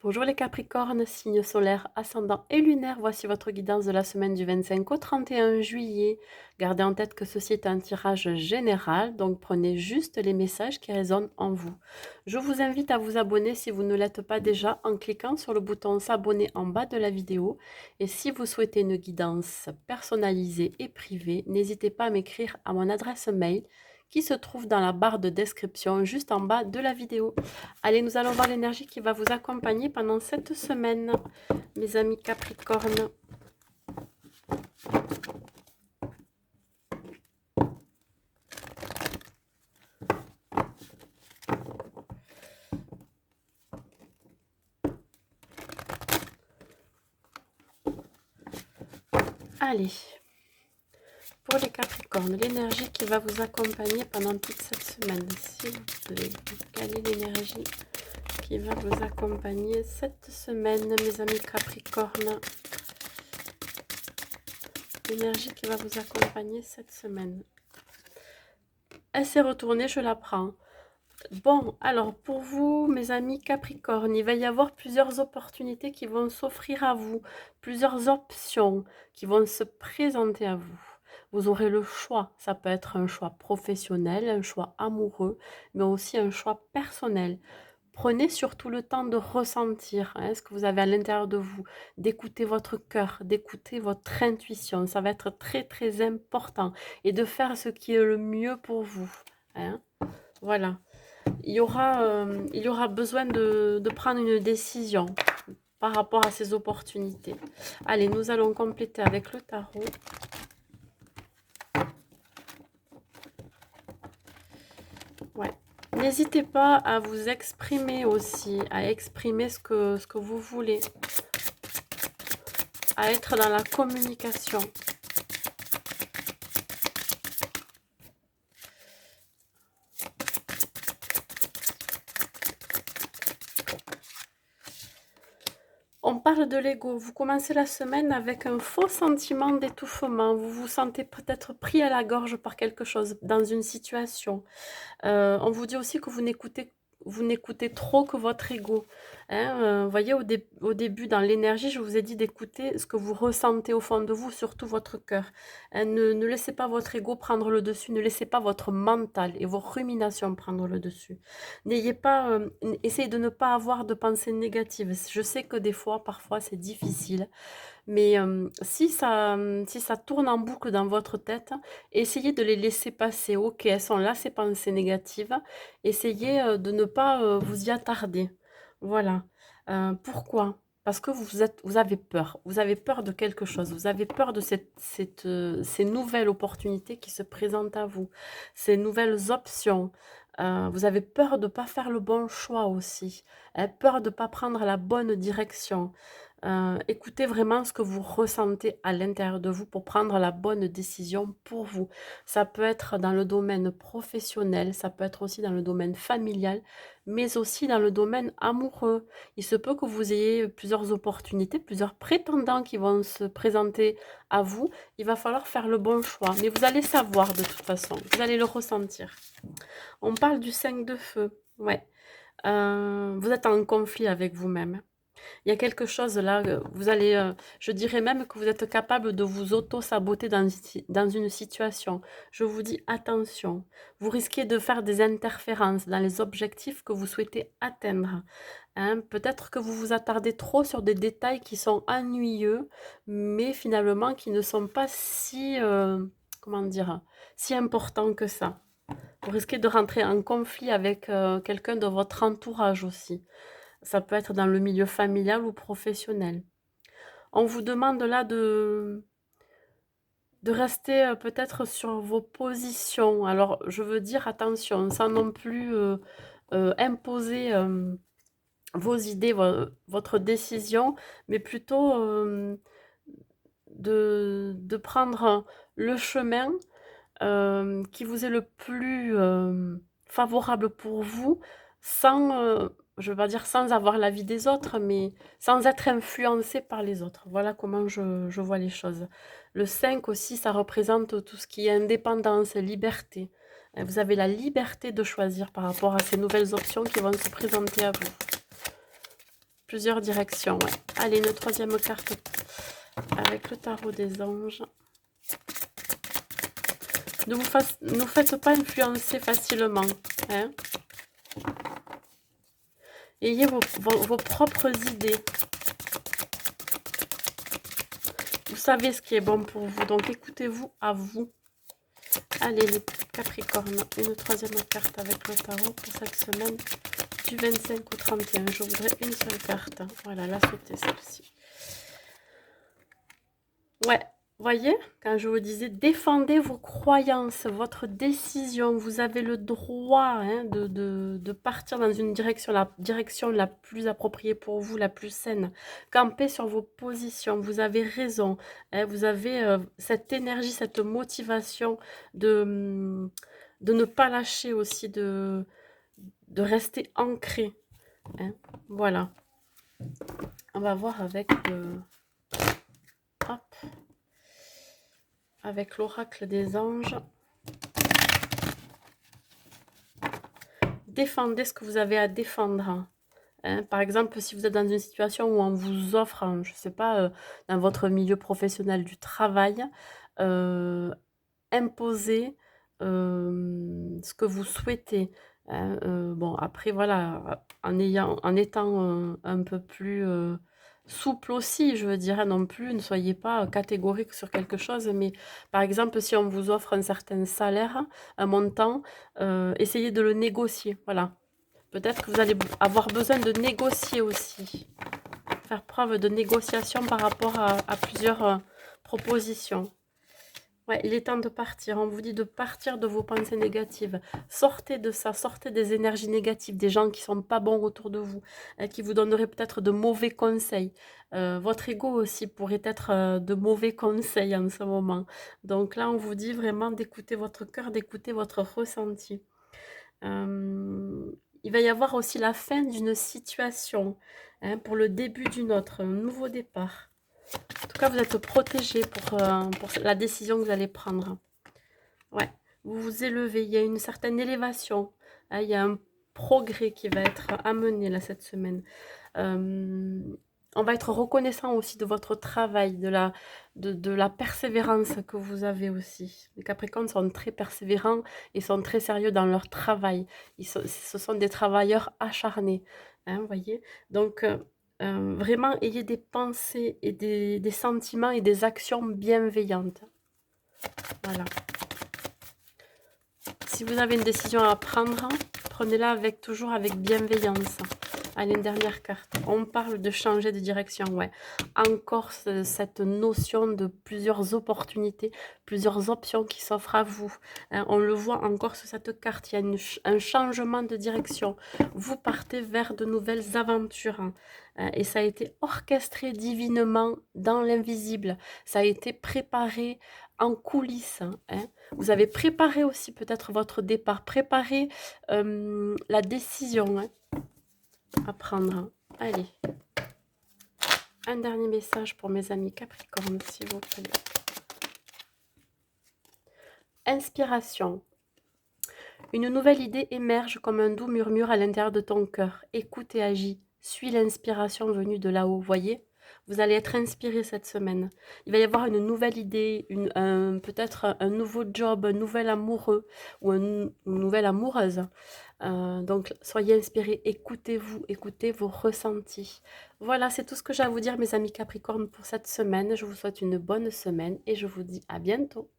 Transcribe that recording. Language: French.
Bonjour les Capricornes, signe solaire, ascendant et lunaire, voici votre guidance de la semaine du 25 au 31 juillet. Gardez en tête que ceci est un tirage général, donc prenez juste les messages qui résonnent en vous. Je vous invite à vous abonner si vous ne l'êtes pas déjà en cliquant sur le bouton s'abonner en bas de la vidéo. Et si vous souhaitez une guidance personnalisée et privée, n'hésitez pas à m'écrire à mon adresse mail qui se trouve dans la barre de description juste en bas de la vidéo. Allez, nous allons voir l'énergie qui va vous accompagner pendant cette semaine, mes amis Capricorne. Allez, pour les Capricornes, l'énergie qui va vous accompagner pendant toute cette semaine. S'il vous plaît, quelle est l'énergie qui va vous accompagner cette semaine, mes amis Capricorne? L'énergie qui va vous accompagner cette semaine. Elle s'est retournée, je la prends. Bon, alors pour vous, mes amis Capricorne, il va y avoir plusieurs opportunités qui vont s'offrir à vous, plusieurs options qui vont se présenter à vous. Vous aurez le choix, ça peut être un choix professionnel, un choix amoureux, mais aussi un choix personnel. Prenez surtout le temps de ressentir ce que vous avez à l'intérieur de vous, d'écouter votre cœur, d'écouter votre intuition. Ça va être très très important et de faire ce qui est le mieux pour vous. Hein. Voilà. Il y aura besoin de prendre une décision par rapport à ces opportunités. Allez, nous allons compléter avec le tarot. Ouais. N'hésitez pas à vous exprimer aussi, à exprimer ce que vous voulez, à être dans la communication. On parle de l'ego. Vous commencez la semaine avec un faux sentiment d'étouffement. Vous vous sentez peut-être pris à la gorge par quelque chose dans une situation. On vous dit aussi que vous n'écoutez trop que votre ego. Hein, voyez, au début, dans l'énergie, je vous ai dit d'écouter ce que vous ressentez au fond de vous, surtout votre cœur. Hein, ne laissez pas votre ego prendre le dessus, ne laissez pas votre mental et vos ruminations prendre le dessus. N'ayez pas, essayez de ne pas avoir de pensées négatives. Je sais que des fois, parfois, c'est difficile. Mais si ça tourne en boucle dans votre tête, essayez de les laisser passer. OK, elles sont là, ces pensées négatives. Essayez de ne pas vous y attarder. Voilà. Pourquoi? Parce que vous avez peur. Vous avez peur de quelque chose. Vous avez peur de ces nouvelles opportunités qui se présentent à vous, ces nouvelles options. Vous avez peur de ne pas faire le bon choix aussi. Peur de ne pas prendre la bonne direction. Écoutez vraiment ce que vous ressentez à l'intérieur de vous pour prendre la bonne décision pour vous. Ça peut être dans le domaine professionnel, ça peut être aussi dans le domaine familial, mais aussi dans le domaine amoureux. Il se peut que vous ayez plusieurs opportunités, plusieurs prétendants qui vont se présenter à vous. Il va falloir faire le bon choix, mais vous allez savoir de toute façon, vous allez le ressentir. On parle du 5 de feu, ouais. Vous êtes en conflit avec vous-même. Il y a quelque chose là, vous allez, je dirais même que vous êtes capable de vous auto-saboter dans une situation. Je vous dis attention, vous risquez de faire des interférences dans les objectifs que vous souhaitez atteindre. Hein. Peut-être que vous vous attardez trop sur des détails qui sont ennuyeux, mais finalement qui ne sont pas si, comment dire, si importants que ça. Vous risquez de rentrer en conflit avec quelqu'un de votre entourage aussi. Ça peut être dans le milieu familial ou professionnel. On vous demande là de rester peut-être sur vos positions. Alors, je veux dire, attention, sans non plus imposer vos idées, votre décision, mais plutôt de prendre le chemin qui vous est le plus favorable pour vous, sans, je ne vais pas dire sans avoir l'avis des autres, mais sans être influencé par les autres. Voilà comment je vois les choses. Le 5 aussi, ça représente tout ce qui est indépendance, liberté. Vous avez la liberté de choisir par rapport à ces nouvelles options qui vont se présenter à vous. plusieurs directions. Ouais. Allez, une troisième carte avec le tarot des anges. Ne vous faites pas influencer facilement. Hein. Ayez vos propres idées. Vous savez ce qui est bon pour vous. Donc, écoutez-vous à vous. Allez, les Capricornes. Une troisième carte avec le tarot pour cette semaine du 25 au 31. Je voudrais une seule carte. Voilà, la sauter celle-ci. Ouais. Voyez, quand je vous disais, défendez vos croyances, votre décision. Vous avez le droit hein, de partir dans une direction la plus appropriée pour vous, la plus saine. Campez sur vos positions. Vous avez raison. Hein, vous avez cette énergie, cette motivation de ne pas lâcher aussi, de rester ancré. Hein, voilà. On va voir avec hop. Avec l'oracle des anges. Défendez ce que vous avez à défendre. Hein, par exemple, si vous êtes dans une situation où on vous offre, je ne sais pas, dans votre milieu professionnel du travail, imposez ce que vous souhaitez. Hein, bon, après, voilà, en étant un peu plus souple aussi, je veux dire, hein, non plus, ne soyez pas catégorique sur quelque chose, mais par exemple, si on vous offre un certain salaire, un montant, essayez de le négocier, voilà. Peut-être que vous allez avoir besoin de négocier aussi, faire preuve de négociation par rapport à plusieurs propositions. Ouais, il est temps de partir. On vous dit de partir de vos pensées négatives. Sortez de ça, sortez des énergies négatives, des gens qui sont pas bons autour de vous, qui vous donneraient peut-être de mauvais conseils. Votre ego aussi pourrait être de mauvais conseils en ce moment. Donc là, on vous dit vraiment d'écouter votre cœur, d'écouter votre ressenti. Il va y avoir aussi la fin d'une situation, hein, pour le début d'une autre, un nouveau départ. En tout cas, vous êtes protégé pour la décision que vous allez prendre. Ouais, vous vous élevez, il y a une certaine élévation, hein, il y a un progrès qui va être amené là cette semaine. On va être reconnaissant aussi de votre travail, de la persévérance que vous avez aussi. Les Capricornes sont très persévérants et sont très sérieux dans leur travail. Ce sont des travailleurs acharnés, hein, vous voyez. Donc, vraiment, ayez des pensées et des sentiments et des actions bienveillantes. Voilà. Si vous avez une décision à prendre, prenez-la toujours avec bienveillance. Allez, une dernière carte. On parle de changer de direction, ouais. Encore cette notion de plusieurs opportunités, plusieurs options qui s'offrent à vous. Hein, on le voit encore sur cette carte, il y a un changement de direction. Vous partez vers de nouvelles aventures. Hein, et ça a été orchestré divinement dans l'invisible. Ça a été préparé en coulisses. Hein. Vous avez préparé aussi peut-être votre départ, préparé la décision. Hein, à prendre. Allez. Un dernier message pour mes amis Capricorne, s'il vous plaît. Inspiration. Une nouvelle idée émerge comme un doux murmure à l'intérieur de ton cœur. Écoute et agis. Suis l'inspiration venue de là-haut. Voyez, vous allez être inspiré cette semaine. Il va y avoir une nouvelle idée, peut-être un nouveau job, un nouvel amoureux ou une nouvelle amoureuse. Donc, soyez inspirés, écoutez-vous, écoutez vos ressentis. Voilà, c'est tout ce que j'ai à vous dire, mes amis Capricorne, pour cette semaine. Je vous souhaite une bonne semaine et je vous dis à bientôt.